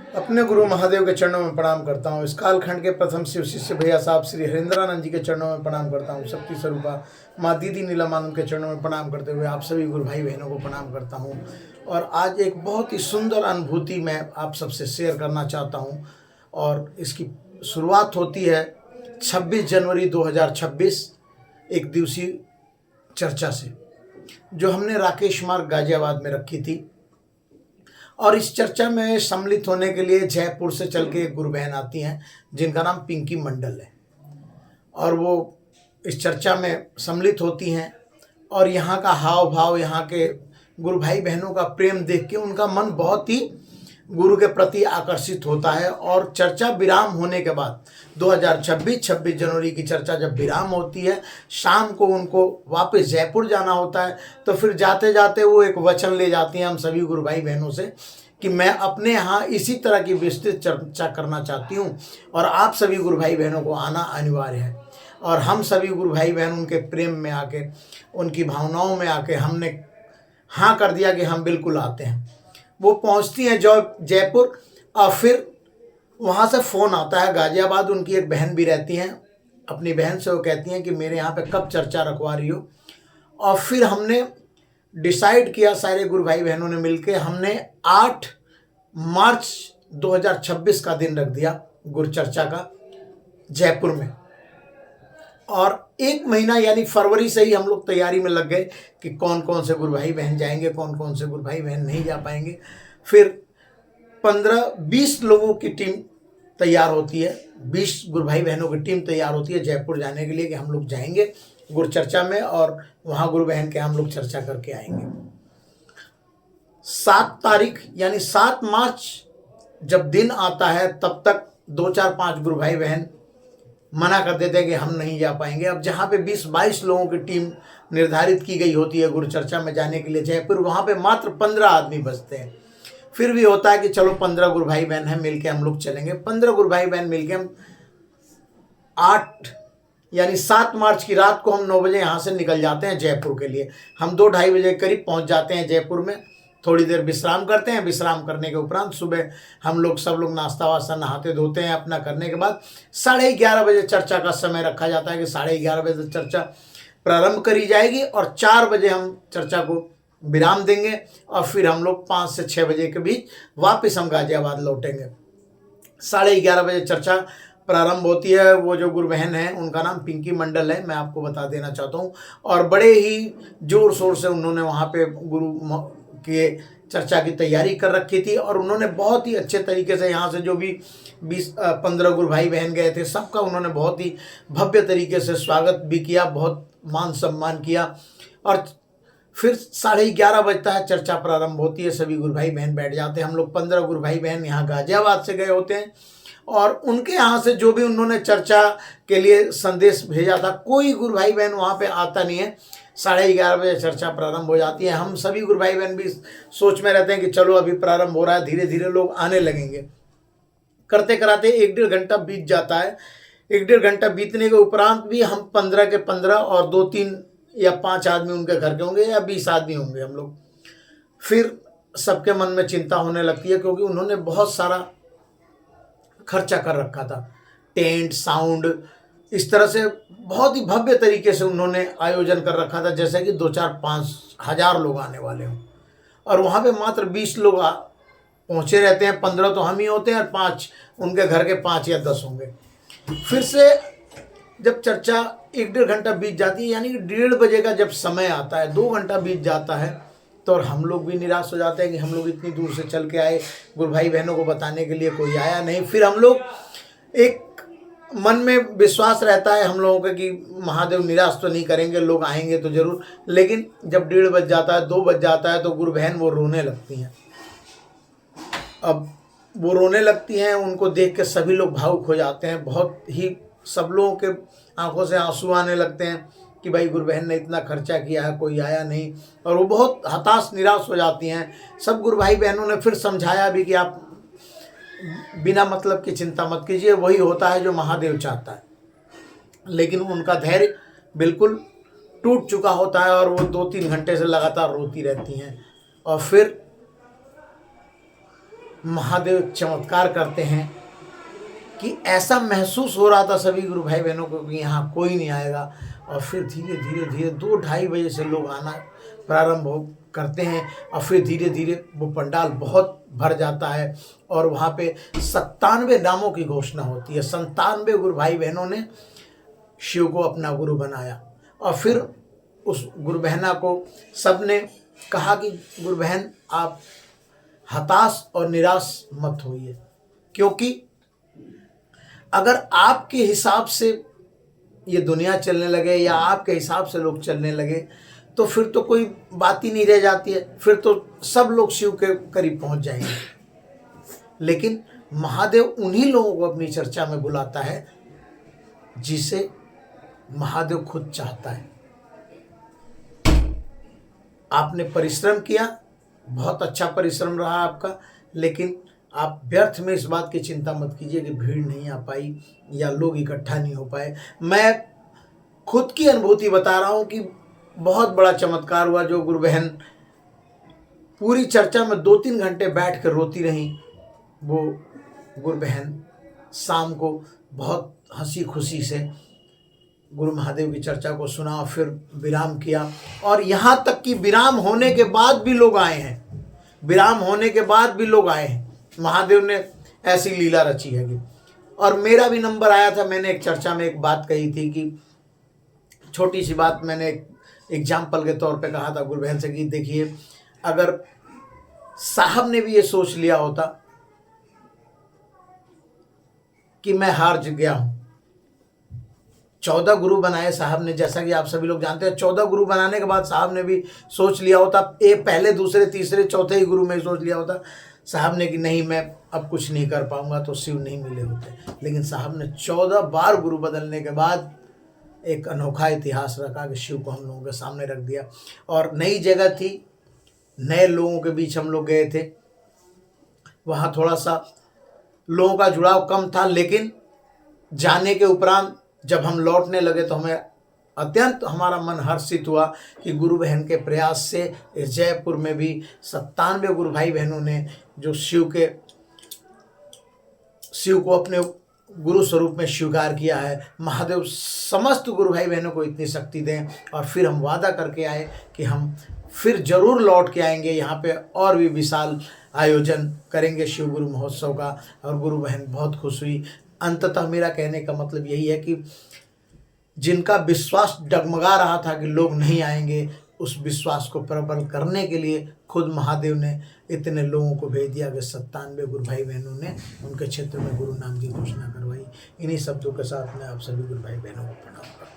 अपने गुरु महादेव के चरणों में प्रणाम करता हूँ। इस कालखंड के प्रथम शिव शिष्य भैया साहब श्री हरिंद्रानंद जी के चरणों में प्रणाम करता हूँ। शक्ति स्वरूपा माँ दीदी नीलमानंद के चरणों में प्रणाम करते हुए आप सभी गुरु भाई बहनों को प्रणाम करता हूँ। और आज एक बहुत ही सुंदर अनुभूति मैं आप सबसे शेयर करना चाहता हूँ। और इसकी शुरुआत होती है 26 जनवरी 2026 एक दिवसीय चर्चा से, जो हमने राकेश मार्ग गाजियाबाद में रखी थी। और इस चर्चा में सम्मिलित होने के लिए जयपुर से चल के एक गुरु बहन आती हैं जिनका नाम पिंकी मंडल है, और वो इस चर्चा में सम्मिलित होती हैं। और यहाँ का हाव भाव, यहाँ के गुरु भाई बहनों का प्रेम देख के उनका मन बहुत ही गुरु के प्रति आकर्षित होता है। और चर्चा विराम होने के बाद 26 जनवरी की चर्चा जब विराम होती है, शाम को उनको वापस जयपुर जाना होता है। तो फिर जाते जाते वो एक वचन ले जाती हैं हम सभी गुरु भाई बहनों से कि मैं अपने यहाँ इसी तरह की विस्तृत चर्चा करना चाहती हूँ और आप सभी गुरु भाई बहनों को आना अनिवार्य है। और हम सभी गुरु भाई बहन उनके प्रेम में आके, उनकी भावनाओं में आके हमने हाँ कर दिया कि हम बिल्कुल आते हैं। वो पहुंचती हैं जयपुर, और फिर वहाँ से फ़ोन आता है गाजियाबाद। उनकी एक बहन भी रहती हैं, अपनी बहन से वो कहती हैं कि मेरे यहाँ पे कब चर्चा रखवा रही हो। और फिर हमने डिसाइड किया, सारे गुरु भाई बहनों ने मिलके हमने 8 मार्च 2026 का दिन रख दिया गुरु चर्चा का जयपुर में। और 1 महीना यानी फरवरी से ही हम लोग तैयारी में लग गए कि कौन कौन से गुरु भाई बहन जाएंगे, कौन कौन से गुरु भाई बहन नहीं जा पाएंगे। फिर 15-20 लोगों की टीम तैयार होती है, 20 गुरु भाई बहनों की टीम तैयार होती है जयपुर जाने के लिए कि हम लोग जाएंगे गुरु चर्चा में और वहाँ गुरु बहन के हम लोग चर्चा करके आएंगे। 7 तारीख यानी 7 मार्च जब दिन आता है, तब तक 2-4-5 गुरु भाई बहन मना कर देते हैं कि हम नहीं जा पाएंगे। अब जहाँ पे 20-22 लोगों की टीम निर्धारित की गई होती है गुरु चर्चा में जाने के लिए जयपुर, वहाँ पे मात्र 15 आदमी बचते हैं। फिर भी होता है कि चलो 15 गुरु भाई बहन हैं, मिलके हम लोग चलेंगे। 15 गुरु भाई बहन मिलके हम 8 यानी 7 मार्च की रात को हम 9 बजे यहाँ से निकल जाते हैं जयपुर के लिए। हम 2-2:30 बजे करीब पहुँच जाते हैं जयपुर में। थोड़ी देर विश्राम करते हैं, विश्राम करने के उपरांत सुबह हम लोग सब लोग नाश्ता वास्ता नहाते धोते हैं अपना करने के बाद 11:30 बजे चर्चा का समय रखा जाता है कि 11:30 बजे चर्चा प्रारंभ करी जाएगी और 4 बजे हम चर्चा को विराम देंगे। और फिर हम लोग 5 से 6 बजे के बीच वापस हम गाजियाबाद लौटेंगे। 11:30 बजे चर्चा प्रारंभ होती है। वो जो गुरु बहन है उनका नाम पिंकी मंडल है, मैं आपको बता देना चाहता हूँ। और बड़े ही जोर शोर से उन्होंने वहाँ पे गुरु के चर्चा की तैयारी कर रखी थी। और उन्होंने बहुत ही अच्छे तरीके से यहाँ से जो भी 20-15 गुरु भाई बहन गए थे, सबका उन्होंने बहुत ही भव्य तरीके से स्वागत भी किया, बहुत मान सम्मान किया। और फिर 11:30 बजता है, चर्चा प्रारंभ होती है, सभी गुरु भाई बहन बैठ जाते हैं। हम लोग 15 गुरु भाई बहन यहाँ गाजियाबाद से गए होते हैं और उनके यहाँ से जो भी उन्होंने चर्चा के लिए संदेश भेजा था, कोई गुरु भाई बहन वहाँ पे आता नहीं है। 11:30 बजे चर्चा प्रारंभ हो जाती है। हम सभी गुरु भाई बहन भी सोच में रहते हैं कि चलो अभी प्रारंभ हो रहा है, धीरे धीरे लोग आने लगेंगे। करते कराते 1-1.5 घंटा बीत जाता है। 1-1.5 घंटा बीतने के उपरांत भी हम 15 के 15 और 2-3 या 5 आदमी उनके घर के होंगे या 20 आदमी होंगे हम लोग। फिर सबके मन में चिंता होने लगती है, क्योंकि उन्होंने बहुत सारा खर्चा कर रखा था, टेंट, साउंड, इस तरह से बहुत ही भव्य तरीके से उन्होंने आयोजन कर रखा था, जैसे कि 2-4-5 हज़ार लोग आने वाले हों। और वहाँ पे मात्र 20 लोग पहुँचे रहते हैं। 15 तो हम ही होते हैं और 5 उनके घर के 5 या 10 होंगे। फिर से जब चर्चा 1-1.5 घंटा बीत जाती है, यानी 1:30 बजे का जब समय आता है, 2 घंटा बीत जाता है, तो और हम लोग भी निराश हो जाते हैं कि हम लोग इतनी दूर से चल के आए, गुरु भाई बहनों को बताने के लिए कोई आया नहीं। फिर हम लोग एक मन में विश्वास रहता है हम लोगों का कि महादेव निराश तो नहीं करेंगे, लोग आएंगे तो जरूर। लेकिन जब 1:30 बज जाता है, 2 बज जाता है, तो गुरु बहन वो रोने लगती हैं। अब वो रोने लगती हैं, उनको देख के सभी लोग भावुक हो जाते हैं। बहुत ही सब लोगों के आंखों से आंसू आने लगते हैं कि भाई गुरु बहन ने इतना खर्चा किया है, कोई आया नहीं। और वो बहुत हताश निराश हो जाती हैं। सब गुरु भाई बहनों ने फिर समझाया भी कि आप बिना मतलब की चिंता मत कीजिए, वही होता है जो महादेव चाहता है। लेकिन उनका धैर्य बिल्कुल टूट चुका होता है और वो 2-3 घंटे से लगातार रोती रहती हैं। और फिर महादेव चमत्कार करते हैं कि ऐसा महसूस हो रहा था सभी गुरु भाई बहनों को कि यहाँ कोई नहीं आएगा। और फिर धीरे धीरे धीरे 2-2:30 बजे से लोग आना प्रारंभ हो करते हैं और फिर धीरे धीरे वो पंडाल बहुत भर जाता है और वहाँ पे 97 नामों की घोषणा होती है। 97 गुरु भाई बहनों ने शिव को अपना गुरु बनाया और फिर उस गुरु बहना को सबने कहा कि गुरु बहन आप हताश और निराश मत होइए, क्योंकि अगर आपके हिसाब से ये दुनिया चलने लगे या आपके हिसाब से लोग चलने लगे तो फिर तो कोई बात ही नहीं रह जाती है, फिर तो सब लोग शिव के करीब पहुंच जाएंगे। लेकिन महादेव उन्हीं लोगों को अपनी चर्चा में बुलाता है जिसे महादेव खुद चाहता है। आपने परिश्रम किया, बहुत अच्छा परिश्रम रहा आपका, लेकिन आप व्यर्थ में इस बात की चिंता मत कीजिए कि भीड़ नहीं आ पाई या लोग इकट्ठा नहीं हो पाए। मैं खुद की अनुभूति बता रहा हूँ कि बहुत बड़ा चमत्कार हुआ। जो गुरु बहन पूरी चर्चा में 2-3 घंटे बैठ कर रोती रहीं, वो गुरु बहन शाम को बहुत हंसी खुशी से गुरु महादेव की चर्चा को सुना और फिर विराम किया। और यहाँ तक कि विराम होने के बाद भी लोग आए हैं, विराम होने के बाद भी लोग आए हैं। महादेव ने ऐसी लीला रची है। और मेरा भी नंबर आया था। मैंने एक चर्चा में एक बात कही थी कि छोटी सी बात मैंने एग्जाम्पल के तौर पे कहा था गुरु बहन से कि देखिए, अगर साहब ने भी ये सोच लिया होता कि मैं हार गया हूं, 14 गुरु बनाए साहब ने, जैसा कि आप सभी लोग जानते हैं। 14 गुरु बनाने के बाद साहब ने भी सोच लिया होता, पहले दूसरे तीसरे चौथे ही गुरु में सोच लिया होता साहब ने कि नहीं मैं अब कुछ नहीं कर पाऊंगा, तो शिव नहीं मिले होते। लेकिन साहब ने 14 बार गुरु बदलने के बाद एक अनोखा इतिहास रखा कि शिव को हम लोगों के सामने रख दिया। और नई जगह थी, नए लोगों के बीच हम लोग गए थे, वहाँ थोड़ा सा लोगों का जुड़ाव कम था। लेकिन जाने के उपरांत जब हम लौटने लगे तो हमें अत्यंत हमारा मन हर्षित हुआ कि गुरु बहन के प्रयास से इस जयपुर में भी 97 गुरु भाई बहनों ने जो शिव को अपने गुरु स्वरूप में स्वीकार किया है। महादेव समस्त गुरु भाई बहनों को इतनी शक्ति दें। और फिर हम वादा करके आए कि हम फिर जरूर लौट के आएंगे, यहाँ पे और भी विशाल आयोजन करेंगे शिव गुरु महोत्सव का। और गुरु बहन बहुत खुश हुई। अंततः मेरा कहने का मतलब यही है कि जिनका विश्वास डगमगा रहा था कि लोग नहीं आएंगे, उस विश्वास को प्रबल करने के लिए खुद महादेव ने इतने लोगों को भेज दिया कि 97 गुरु भाई बहनों ने उनके क्षेत्र में गुरु नाम की घोषणा करवाई। इन्हीं शब्दों के साथ मैं आप सभी गुरु भाई बहनों को प्रणाम करता हूँ।